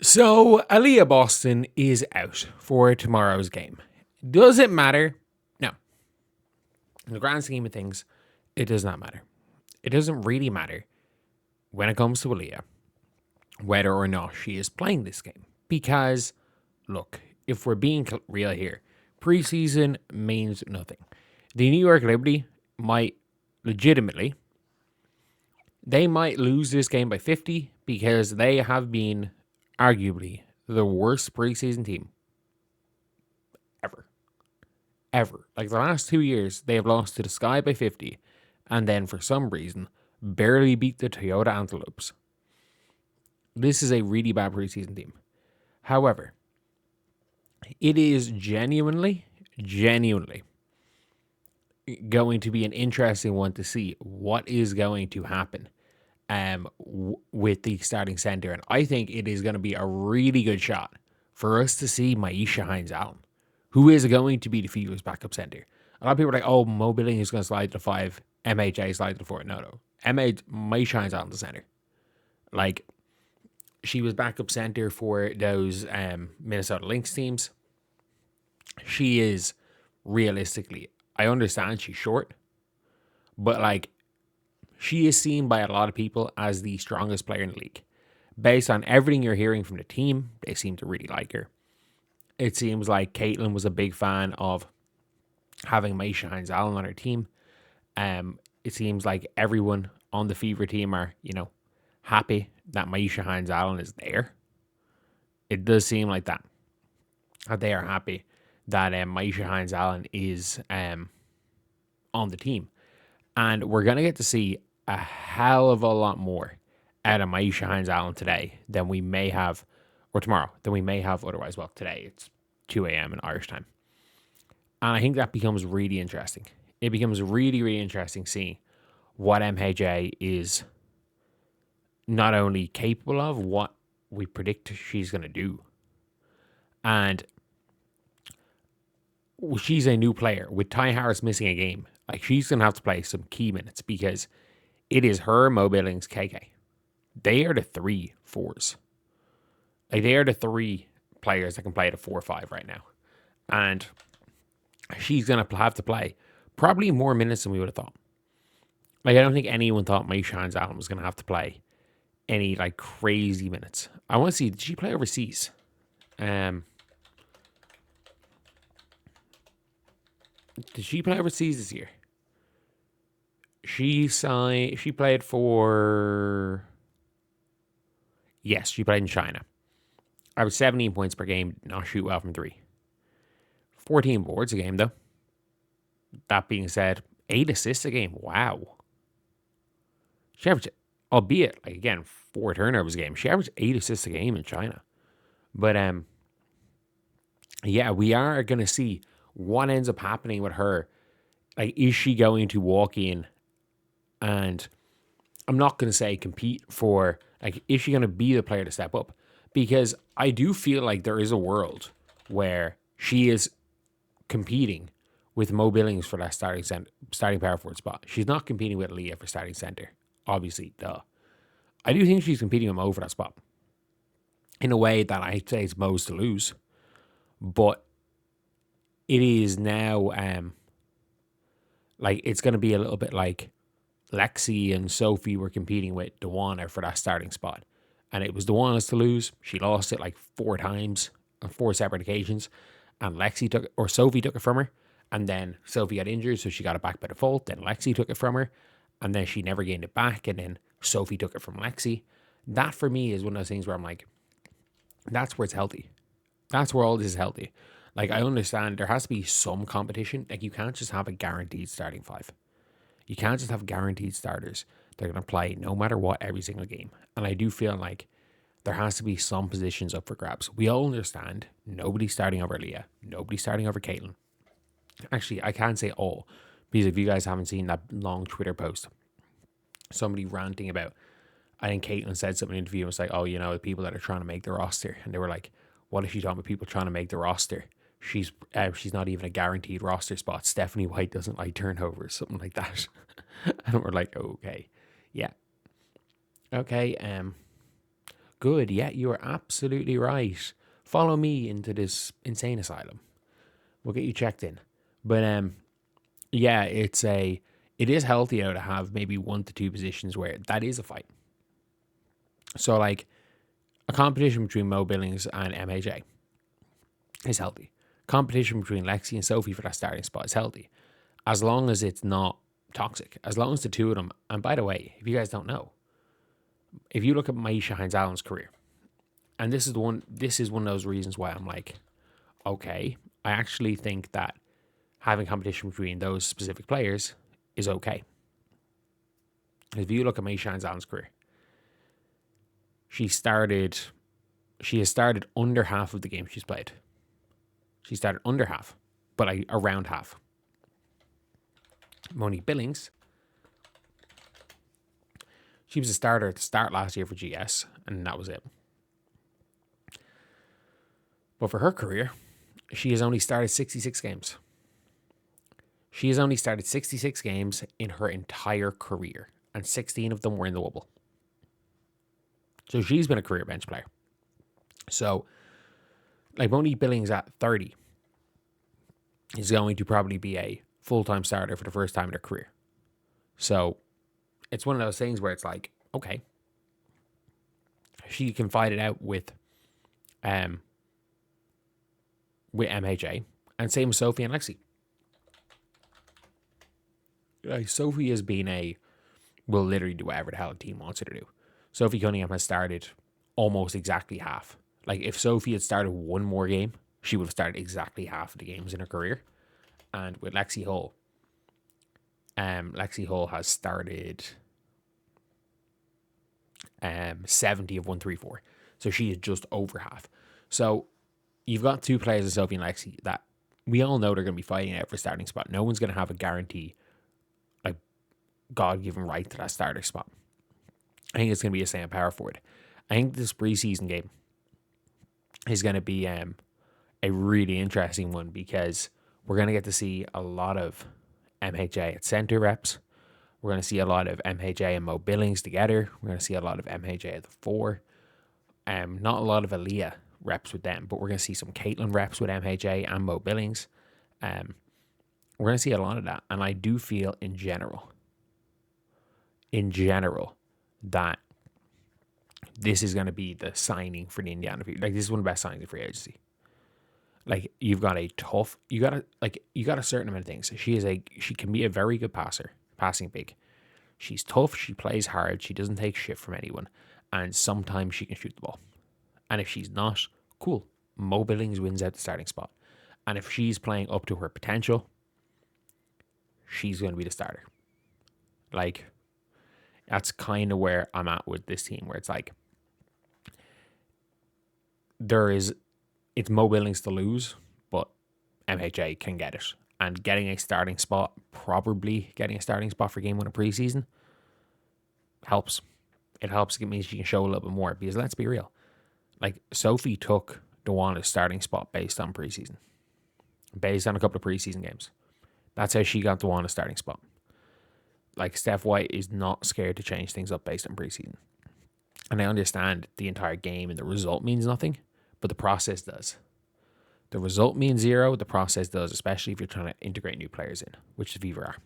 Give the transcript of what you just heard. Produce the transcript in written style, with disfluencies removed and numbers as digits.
So, Aliyah Boston is out for tomorrow's game. Does it matter? No. In the grand scheme of things, it does not matter. It doesn't really matter when it comes to Aliyah whether or not she is playing this game. Because, look, if we're being real here, preseason means nothing. The New York Liberty might legitimately, they might lose this game by 50 because they have been arguably the worst preseason team ever. Ever. Like the last 2 years, they have lost to the Sky by 50 and then for some reason barely beat the Toyota Antelopes. This is a really bad preseason team. However, it is genuinely going to be an interesting one to see what is going to happen with the starting center. And I think it is going to be a really good shot for us to see Maisha Hines Allen, who is going to be the Fever's backup center. A lot of people are like, oh, Mo Billing is going to slide to 5, MHA slide to the 4. No. Maisha Hines Allen the center. Like, she was backup center for those Minnesota Lynx teams. She is realistically, I understand she's short, but like she is seen by a lot of people as the strongest player in the league. Based on everything you're hearing from the team, they seem to really like her. It seems like Caitlin was a big fan of having Maisha Hines Allen on her team. It seems like everyone on the Fever team are, happy that Maisha Hines Allen is there. It does seem like that. That they are happy that Maisha Hines Allen is on the team. And we're going to get to see a hell of a lot more out of Maisha Hines Allen today than we may have, or tomorrow, than we may have otherwise. Well, today it's 2 a.m. in Irish time. And I think that becomes really interesting. It becomes really, really interesting seeing what MHA is not only capable of, what we predict she's going to do. And she's a new player. With Ty Harris missing a game, like she's going to have to play some key minutes because it is her, Mo Billings, KK. They are the 3 fours. Like they are the 3 players that can play at a 4-5 right now. And she's going to have to play probably more minutes than we would have thought. Like I don't think anyone thought Maisha Hines Allen was going to have to play any like crazy minutes. I want to see, did she play overseas? Did she play overseas this year? She played for, yes, she played in China. I was 17 points per game, not shoot well from 3. 14 boards a game though. That being said, 8 assists a game. Wow. She averaged, albeit like again 4 turnovers a game. She averaged 8 assists a game in China. But yeah, we are gonna see what ends up happening with her. Like, is she going to walk in and I'm not going to say compete for, like, is she going to be the player to step up? Because I do feel like there is a world where she is competing with Mo Billings for that starting power forward spot. She's not competing with Aliyah for starting center. Obviously, duh. I do think she's competing with Mo for that spot. In a way that I'd say it's Mo's to lose. But it is now, like, it's going to be a little bit like Lexi and Sophie were competing with Dewana for that starting spot. And it was Dewana's to lose. She lost it like 4 times on 4 separate occasions. And Sophie took it from her. And then Sophie got injured, so she got it back by default. Then Lexi took it from her. And then she never gained it back. And then Sophie took it from Lexi. That for me is one of those things where I'm like, that's where it's healthy. That's where all this is healthy. Like, I understand there has to be some competition. Like, you can't just have a guaranteed starting 5. You can't just have guaranteed starters. They're going to play no matter what every single game. And I do feel like there has to be some positions up for grabs. We all understand nobody's starting over Aliyah. Nobody's starting over Caitlin. Actually, I can't say all, because if you guys haven't seen that long Twitter post, somebody ranting about, I think Caitlin said something in an interview, and was like, oh, the people that are trying to make the roster. And they were like, what if she's talking about people trying to make the roster? She's not even a guaranteed roster spot. Stephanie White doesn't like turnovers, something like that. And we're like, okay, yeah, okay. Good. Yeah, you are absolutely right. Follow me into this insane asylum. We'll get you checked in. But yeah, it is healthy though to have maybe 1 to 2 positions where that is a fight. So like a competition between Mo Billings and MHA is healthy. Competition between Lexi and Sophie for that starting spot is healthy. As long as it's not toxic. As long as the two of them, and by the way, if you guys don't know, if you look at Maisha Hines Allen's career, and this is one of those reasons why I'm like, okay, I actually think that having competition between those specific players is okay. If you look at Maisha Hines Allen's career, she has started under half of the games she's played. She started under half, but around half. Monique Billings, she was a starter at the start last year for GS, and that was it. But for her career, she has only started 66 games. She has only started 66 games in her entire career, and 16 of them were in the Wubble. So she's been a career bench player. So, like Monique Billings at 30 is going to probably be a full-time starter for the first time in her career. So, it's one of those things where it's like, okay, she can fight it out with MHA, and same with Sophie and Lexi. Like, Sophie has been will literally do whatever the hell the team wants her to do. Sophie Cunningham has started almost exactly half. Like, if Sophie had started one more game, she would have started exactly half of the games in her career. And with Lexi Hull has started 70 of 134. So she is just over half. So you've got two players in Sophie and Lexi that we all know they're going to be fighting out for starting spot. No one's going to have a guarantee, like God-given right to that starter spot. I think it's going to be the same power forward. I think this preseason game is going to be a really interesting one because we're going to get to see a lot of MHA at center reps. We're going to see a lot of MHA and Mo Billings together. We're going to see a lot of MHA at the 4. Not a lot of Aliyah reps with them, but we're going to see some Caitlin reps with MHA and Mo Billings. We're going to see a lot of that. And I do feel in general, that this is going to be the signing for the Indiana Fever. Like, this is one of the best signings in free agency. Like, you got a certain amount of things. She can be a very good passer, passing big. She's tough. She plays hard. She doesn't take shit from anyone. And sometimes she can shoot the ball. And if she's not, cool. Mo Billings wins out the starting spot. And if she's playing up to her potential, she's going to be the starter. Like, that's kind of where I'm at with this team, where it's like, it's Mo Billings to lose, but MHA can get it. And getting a starting spot for game 1 of preseason helps. It helps. It means she can show a little bit more, because let's be real. Like, Sophie took DeWanna's starting spot based on preseason. Based on a couple of preseason games. That's how she got DeWanna's starting spot. Like, Steph White is not scared to change things up based on preseason. And I understand the entire game and the result means nothing, but the process does. The result means zero, the process does, especially if you're trying to integrate new players in, which the Fever are.